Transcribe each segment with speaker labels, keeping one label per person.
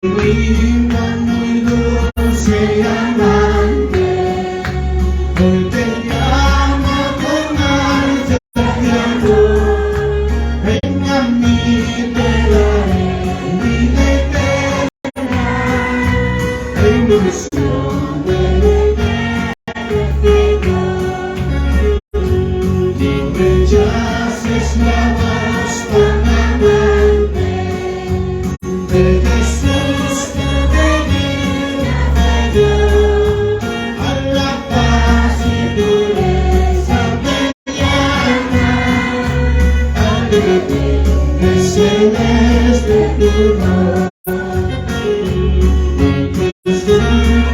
Speaker 1: Linda, muy dulce y amante, hoy te llama con arte de amor. Ven a mí, te daré vida eterna, en ilusión del eterno. No rechaces la voz tan amante de Jesús que venía de Dios, a la paz y pureza te llama, al vivir celeste tu voz.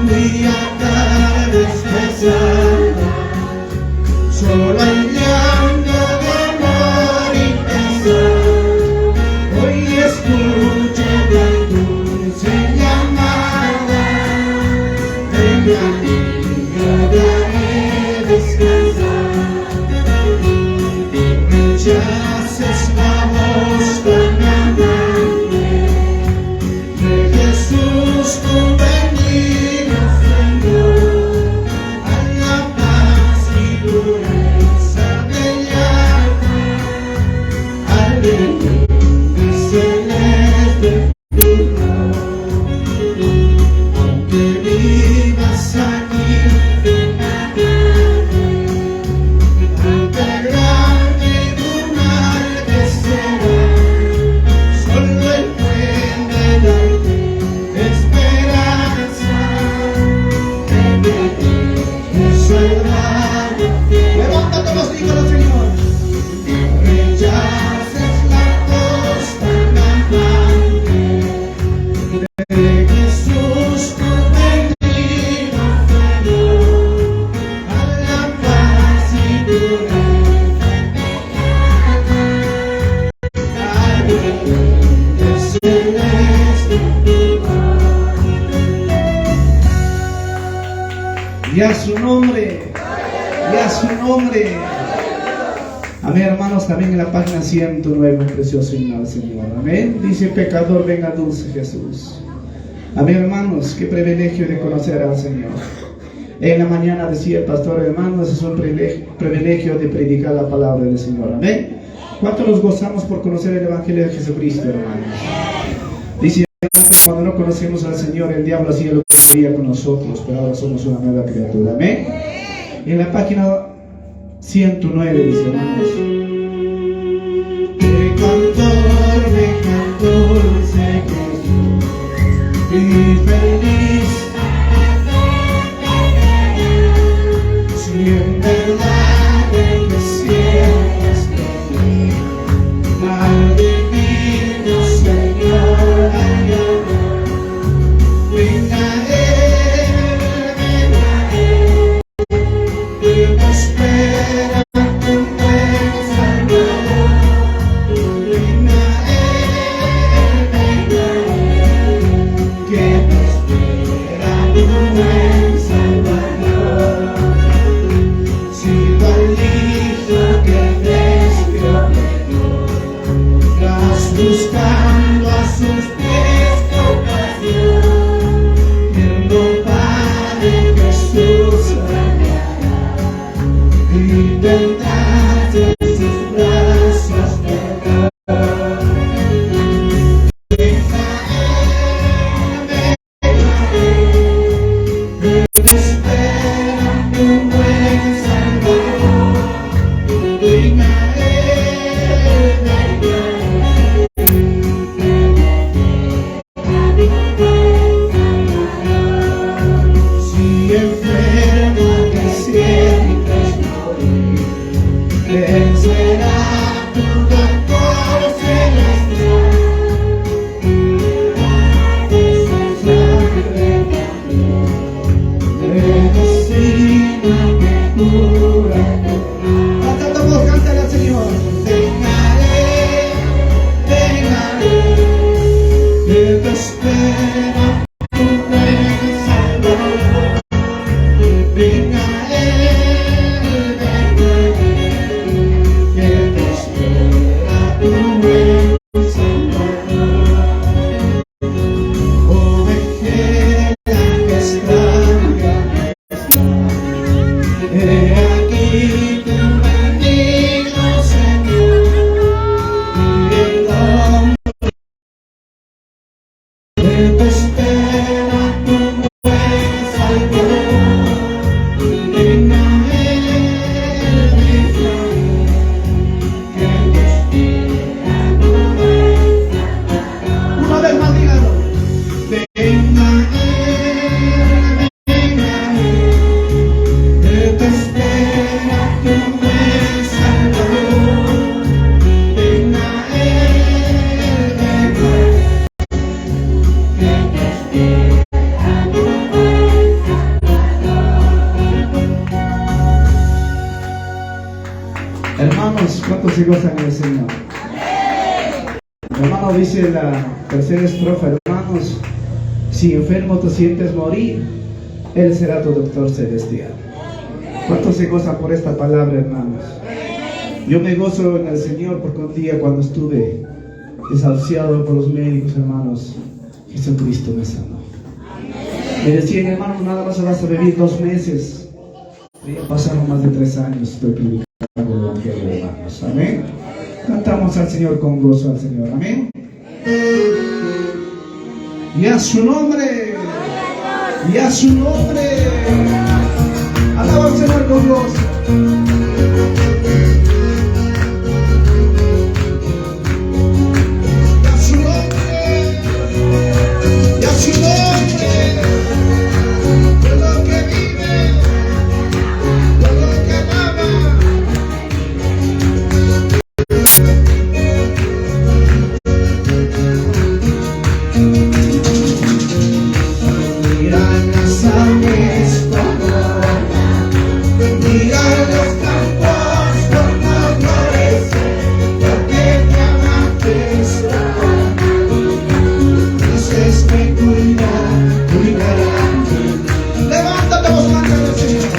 Speaker 1: Día, tarde, especial, solo el llanto de amor y pesar. Hoy escucha la dulce llamada, ven a mí, yo te haré descansar. No rechaces la voz tan amante de Jesús, tu venido Señor, a la paz y pureza te llama, al vivir celeste tu voz. Aunque vivas aquí en la carne, aunque grande y mal que será, solo Él puede darte esperanza, que te salvará. Levántate los hijos, Señor. No rechaces la voz tan amante de Jesús, tu venido Señor, a la paz y pureza te llama, al vivir celeste tu voz. Y a su nombre, y a su nombre. Amén, hermanos, también en la página 109, un precioso himno al Señor. Amén. Dice: pecador, venga dulce Jesús. Amén, hermanos, qué privilegio de conocer al Señor. En la mañana decía el pastor, hermanos, es un privilegio de predicar la palabra del Señor. Amén. ¿Cuánto nos gozamos por conocer el Evangelio de Jesucristo, hermanos? Dice: cuando no conocemos al Señor, el diablo hacía lo que quería con nosotros, pero ahora somos una nueva criatura. Amén. En la página 109 dice, hermanos: de cantor, venga dulce Jesús, y feliz, si en verdad el desierto es de al divino Señor hay amor. Venga Él, que nos espera un buen Salvador. Venga Él, que nos espera un buen Salvador. te espera tu buen Salvador. Venga Él, venga Él, que te espera tu buen Salvador. Una vez más dígalo. Venga Él, que te espera tu buen Salvador. Venga Él, venga Él, que te espera tu buen Salvador. Hermanos, ¿cuántos se gozan del Señor? Hermano, dice la tercera estrofa, hermanos, si enfermo te sientes morir, Él será tu doctor celestial. ¿Cuántos se gozan por esta palabra, hermanos? Yo me gozo en el Señor porque un día cuando estuve desahuciado por los médicos, hermanos, Jesucristo me sanó. Me decían, hermanos, nada más vas a vivir 2 meses. Ya pasaron más de 3 años, estoy predicando el Evangelio, hermanos. Amén. Cantamos al Señor con gozo al Señor. Amén. Y a su nombre. Y a su nombre. Alaba al Señor con gozo. Y a su nombre. Y a su nombre. Por lo que vive. Por lo que amaba. Mira las aves como volan, mira los campos como florecen, porque te amaste esta Dios me cuidará de mí. Levántate, vos canta del Señor.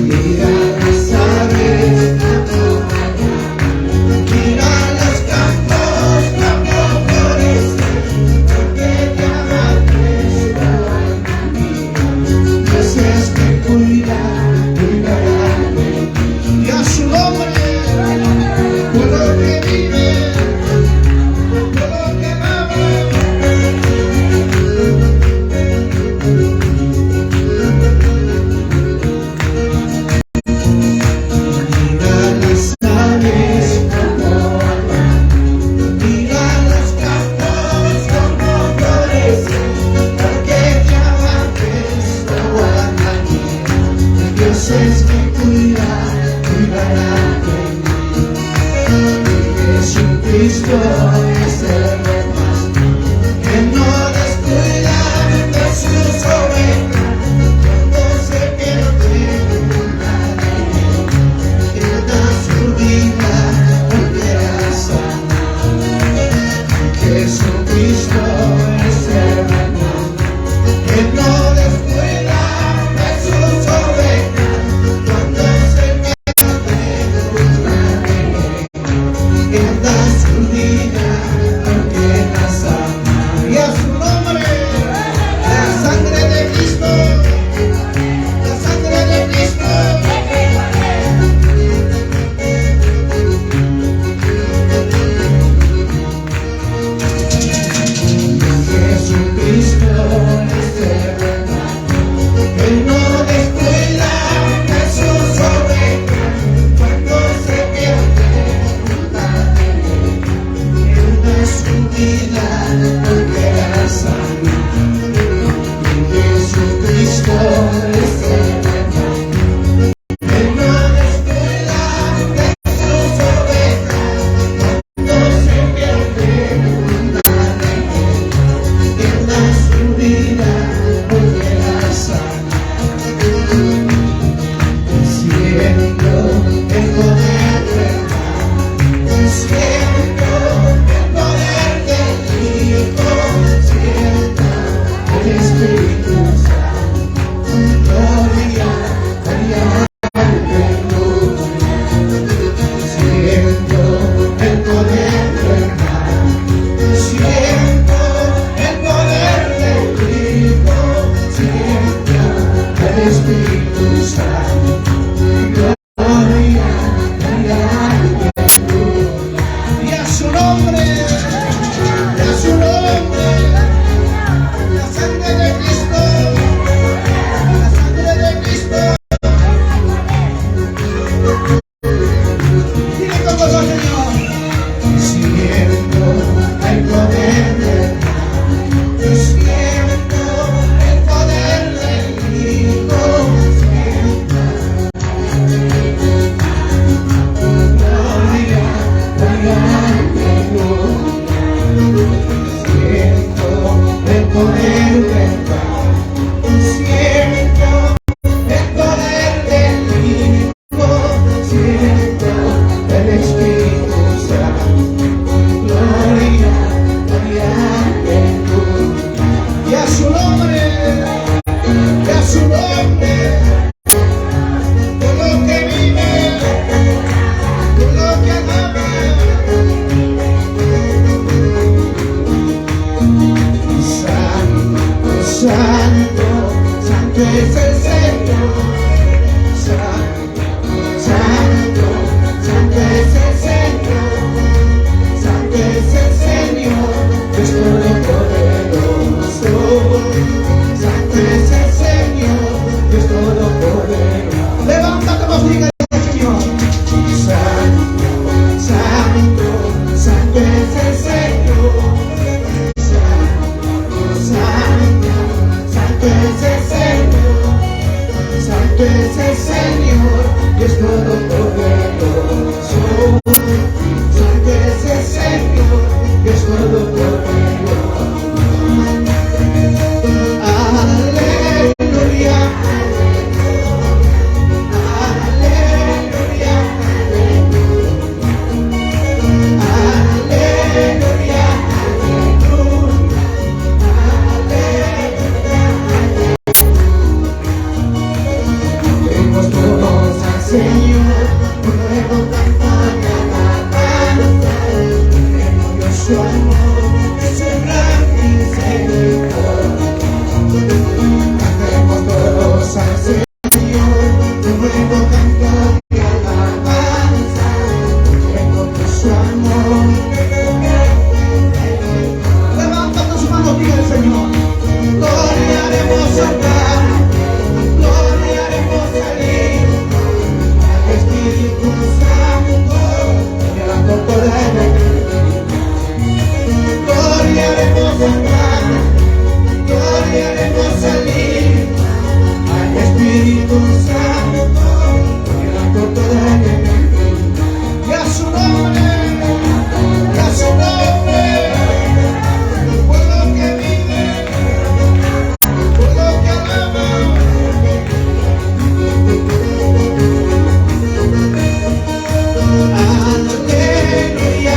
Speaker 1: Mira las aves como volan, mira los campos como florecen, porque te amaste esta Dios me cuidará de mí. Y a su nombre, por lo que vive, por lo que ama. Mira las aves como volan, mira los campos como florecen, porque te amaste esta Dios me cuidará de mí. Jesucristo es el más que no descuida de sus ovejas cuando se pierde una de él. Él da su vida porque la sana. Jesucristo es el más que no descuida de sus ovejas cuando se pierde una de él. Él da su vida porque la sana. Y a su nombre, la sangre de Cristo, la sangre de Cristo. Jesucristo es el hermano que no descuida de sus ovejas cuando se pierde una de él. Él da su vida porque la sana. Jesucristo es el hermano que no descuida de sus ovejas cuando se pierde una de él. Él da su vida porque la sana. Siento el poder del siento el poder del Hijo, siento el Espíritu Santo. Gloria, gloria, aleluya. Siento el poder del siento el poder del Siento el poder del Hijo, siento el Espíritu Santo. Gloria, gloria en tu. Y a su nombre, y a su nombre, por lo que vive, por lo que ama. Santo, santo, santo es el Señor. Santo, santo, santo es el Señor. Santo es el Señor, Dios todopoderoso. Santo es el Señor, Dios todopoderoso. Levanta tu voz, diga al Señor. Santo, santo, santo es el Señor. Santo, santo es el Señor. Santo es el Señor, Dios todopoderoso. Santo es el Señor, Dios todopoderoso. Aleluya, aleluya, aleluya, demos todos al Señor un nuevo canto de alabanza. Queremos Dios su amor y su gran misericordia. Cantemos todos al Señor un nuevo canto de alabanza. Queremos Dios su amor. Levanta tus manos, diga el Señor. Gloriaremos al Padre, gloriaremos al Hijo, al Espíritu Santo, y a la poder de gloriaremos al Padre, gloriaremos al Hijo, al Espíritu Santo, y a la poder de y a su nombre, y a su nombre, por lo que vive, por lo que ama. Aleluya,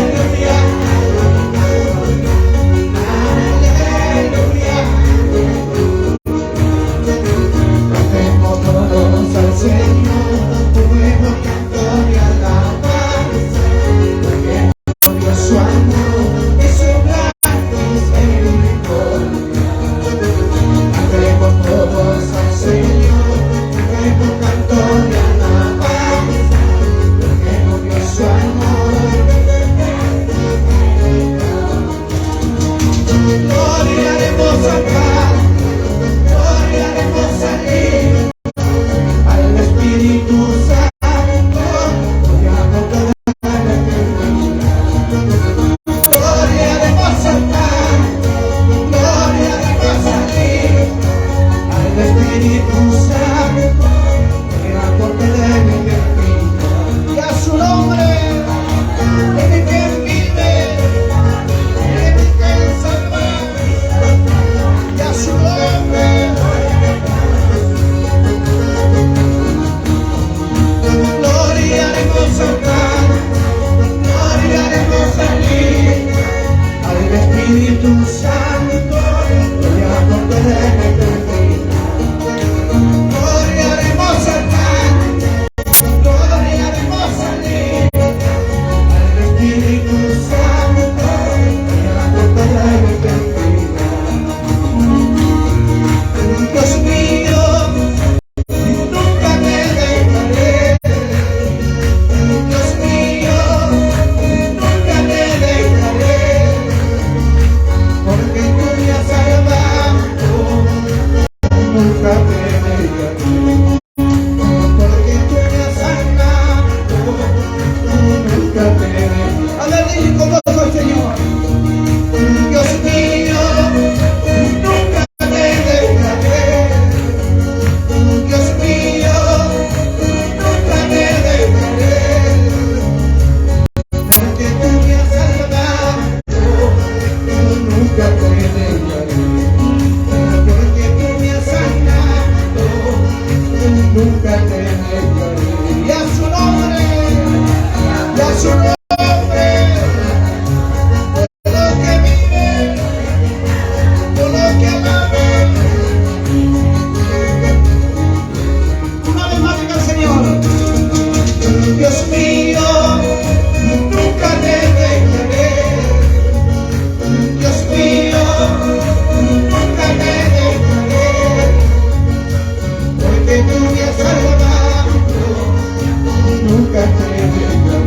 Speaker 1: aleluya, aleluya, aleluya. Cantemos todos al Señor un nuevo canto de alabanza. Porque Dios su amor y su gran misericordia. Cantemos todos al Señor un nuevo canto de alabanza. Porque Dios su amor. Gloriaremos al Padre, gloriaremos al Hijo, al Espíritu Santo, y a la poder de gloriaremos al Padre, gloriaremos al Hijo, al Espíritu Santo, y a la poder de y a su nombre, en quien vive, en quien salva, y a su nombre. Gloriaremos al Padre, gloriaremos al Hijo, al Espíritu Santo, y a la poder de gloriaremos al Padre, gloriaremos al Hijo, al Espíritu Santo, y a la poder de Dios mío, nunca me dejaré. Dios mío, nunca me dejaré, porque su nombre, por lo que vive, por lo que amamos. Una vez más diga al Señor: Dios mío, nunca te dejaré. Dios mío, nunca te dejaré, porque tú me has salvado. Nunca te dejaré,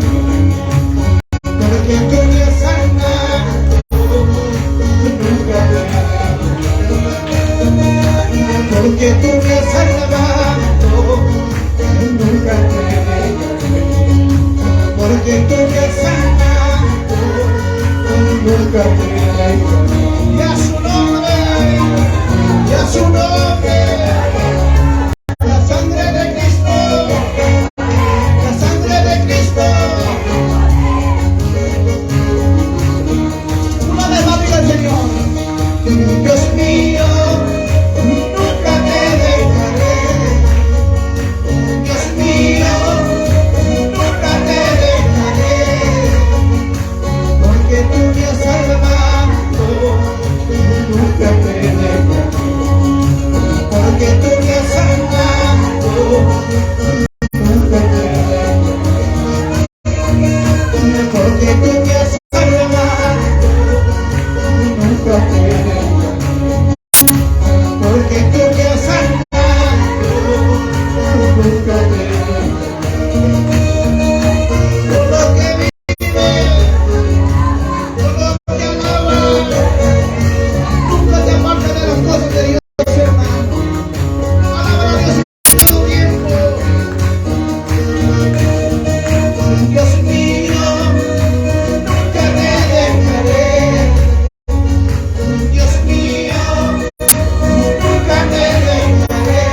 Speaker 1: porque tú me has sanado. Nunca te dejaré, porque tú me has salvado. Nunca te dejaré, porque tú me has sanado. Nunca te dejaré. Y a su nombre, y a su nombre, la sangre de Cristo. La sangre de Cristo. Una vez más diga el Señor: Dios mío, nunca te dejaré. Dios mío, nunca te dejaré, porque tú me has salvado. Nunca te dejaré, porque tú me has sanado. Nunca te dejaré, porque tú me has salvado. Nunca te dejaré, porque tú me has sanado. Nunca te dejaré, por lo que vive, por lo que amaba. Nunca te apartes de las cosas de Dios, hermano. Alaba a Dios en todo tiempo. Dios mío, nunca te dejaré. Dios mío, nunca te dejaré,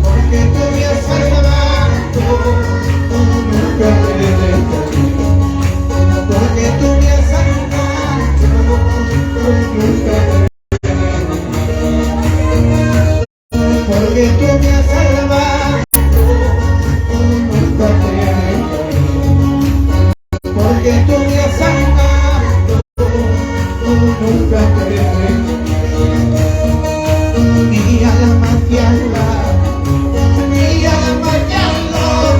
Speaker 1: porque tú me has salvado. Nunca te dejaré, porque tú me has salvado. Nunca te dejaré, porque tú me has salvado. Nunca te dejaré, porque tú me has sanado. Nunca te dejaré. Mi alma te alaba, mi alma te alaba,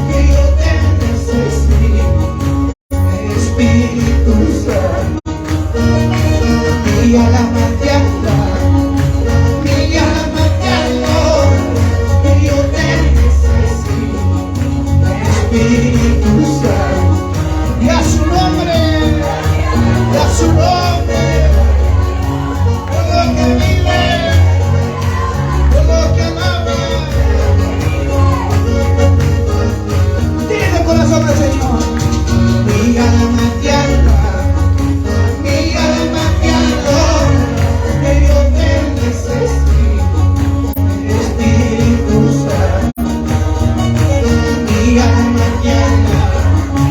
Speaker 1: que yo te necesito, Espíritu Santo. Mi alma te alaba, mi alma te alaba, que yo te necesito, Espíritu Santo. Y a su nombre, y a su nombre, por lo que vive, por lo que amaba. Dile de corazón al Señor: mi alma te alaba, mi alma te alaba, que yo te necesito, Espíritu Santo. Mi alma te alaba,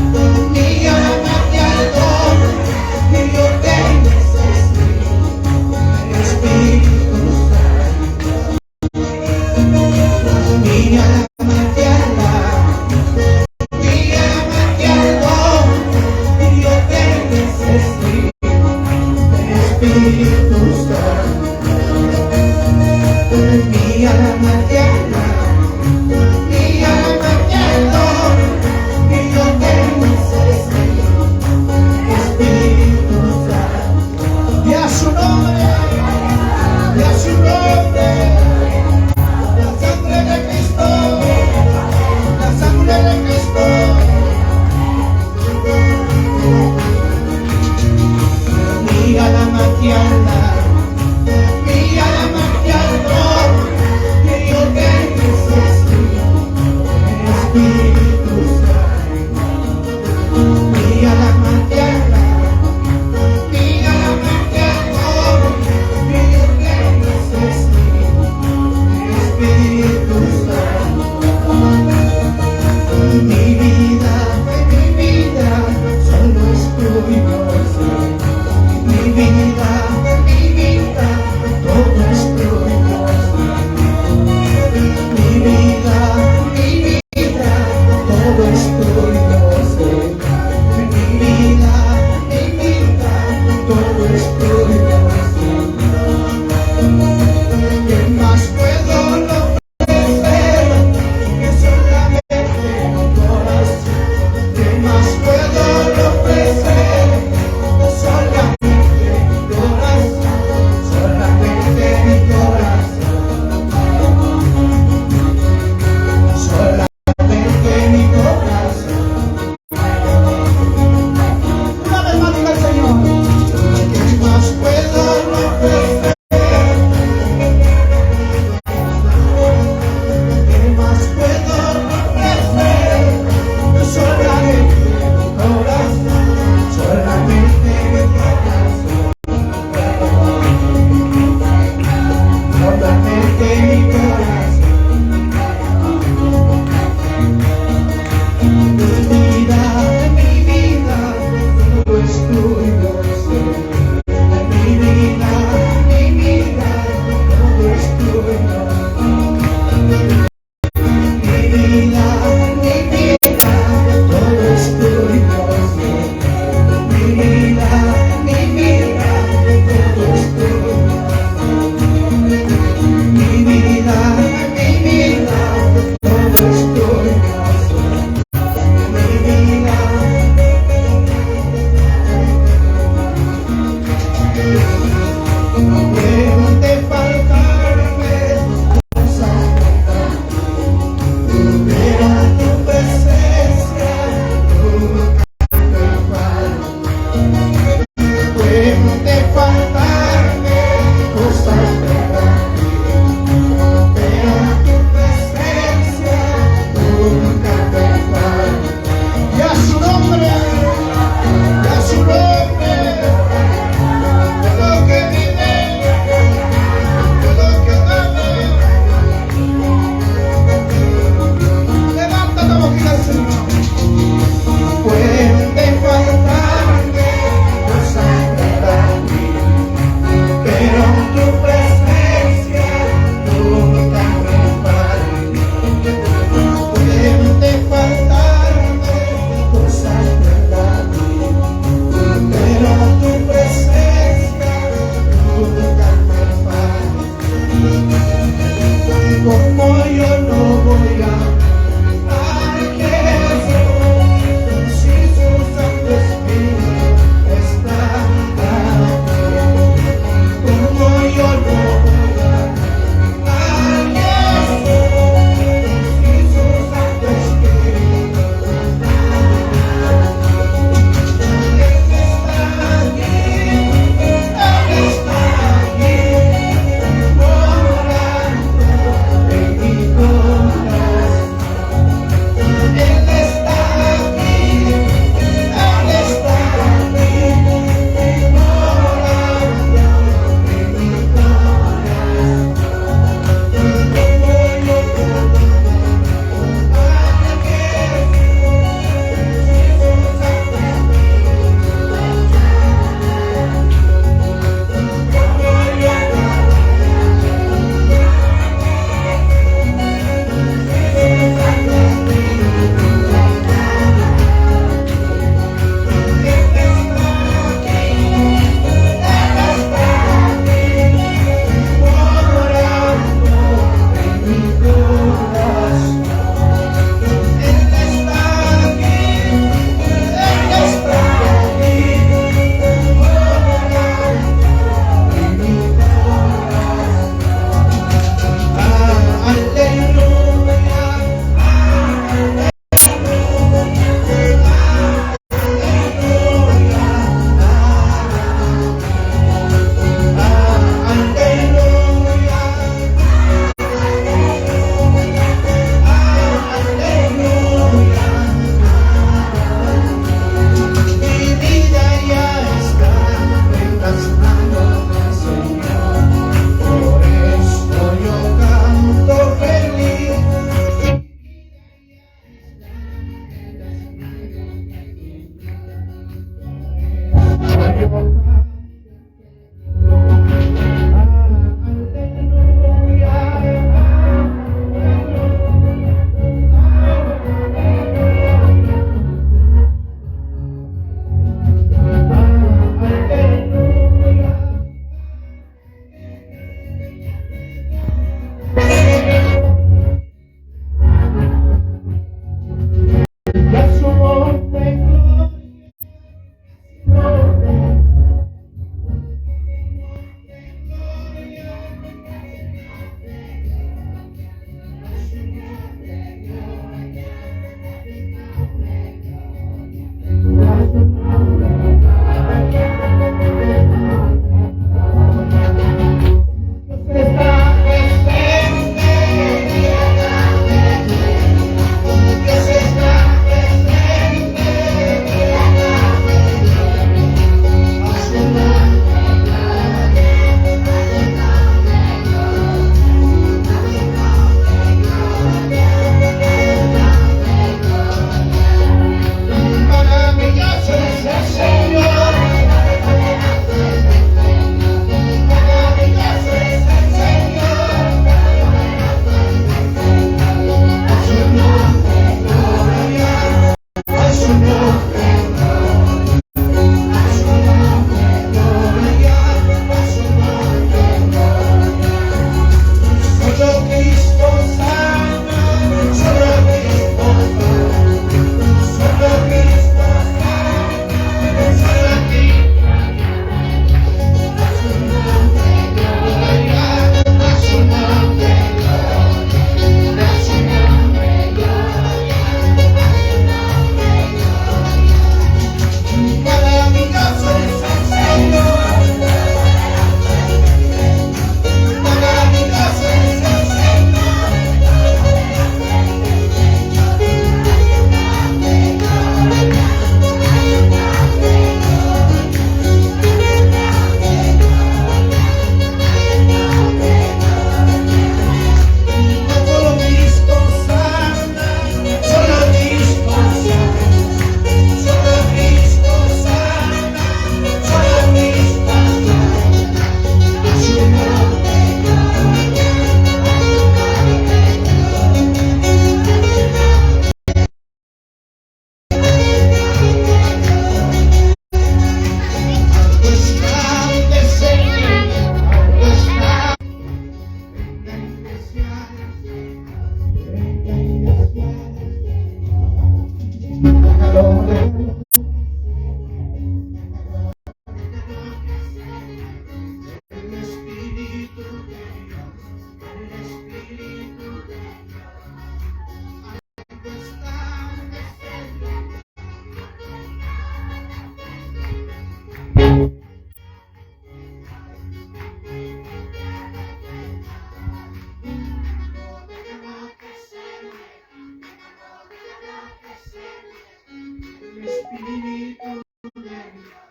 Speaker 1: Espíritu de Dios,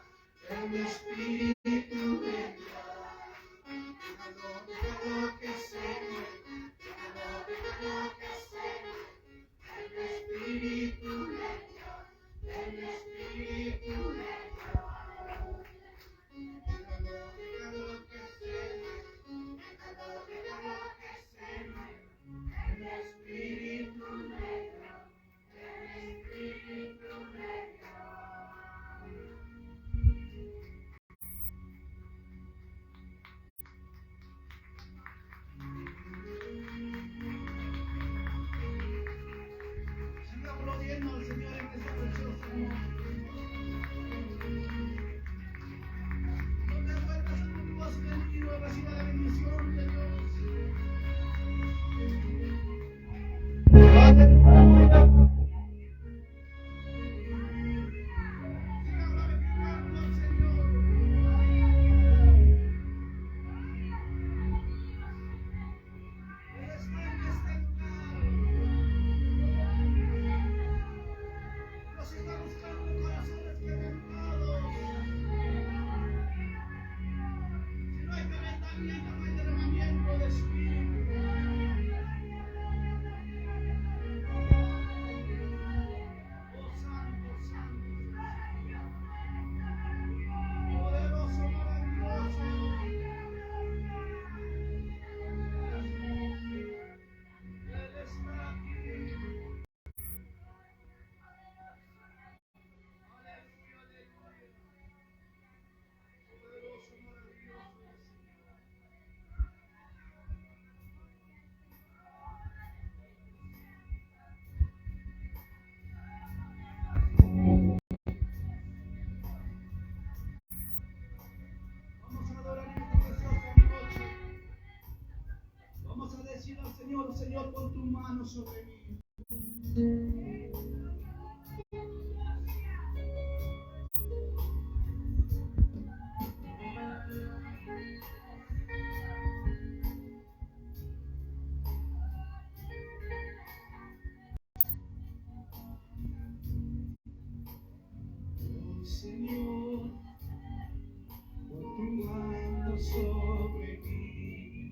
Speaker 1: el Espíritu de Dios. Déjalo que se mueva, déjalo que se mueva. El Espíritu de Dios, el Espíritu de Dios. Déjalo que se mueva, déjalo que se mueva. El Espíritu de Dios, el Espíritu de Siga aplaudiendo al Señor en esta preciosa noche. No te vuelvas a tu voz enemigo, reciba la bendición de Dios. Vamos a decir al Señor, Señor, pon tu mano sobre mí. Oh, Señor, pon tu mano sobre mí.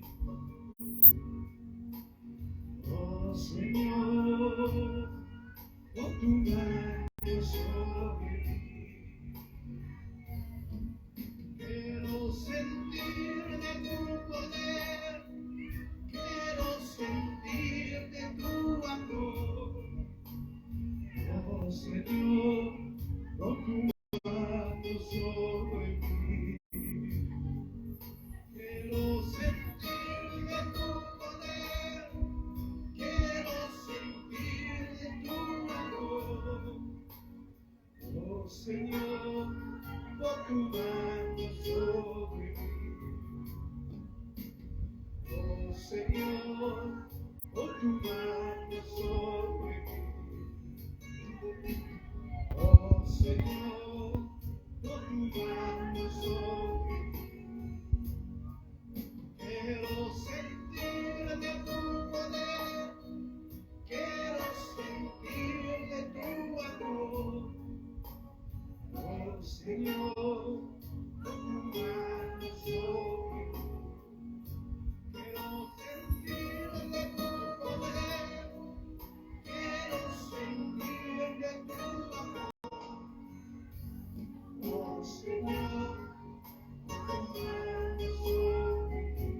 Speaker 1: Oh, Señor, pon tu mano sobre mí. Quiero sentir de tu poder, quiero sentir de tu amor. Oh, Señor, pon tu mano sobre mí. Quiero sentir de tu poder, quiero sentir de tu amor. Oh, Señor, pon tu mano sobre mí. Oh, Señor, pon tu mano sobre mí. Oh, Señor, pon tu mano sobre mí. Quiero sentir de tu poder, quiero sentir de tu amor. Oh, Señor, pon tu mano sobre mí. Quiero sentir de tu poder, quiero sentir de tu amor. Oh, Señor, pon tu mano sobre mí.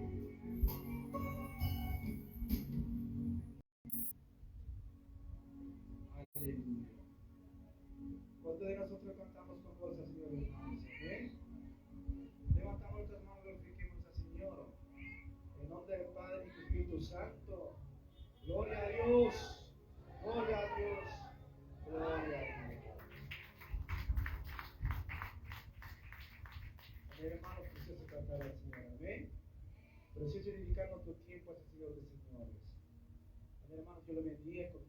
Speaker 1: Aleluya. ¿Cuántos de nosotros cantamos con fuerza, Señor? ¿Amén? Levantamos nuestras manos y glorifiquemos al Señor. En nombre del Padre y del Espíritu Santo. Gloria a Dios. Gloria a Dios. Gloria a Dios. Amén, hermano, precioso cantar al Señor. Amén. Precioso dedicar nuestro tiempo al Señor de señores. Amén, hermano, que lo bendiga con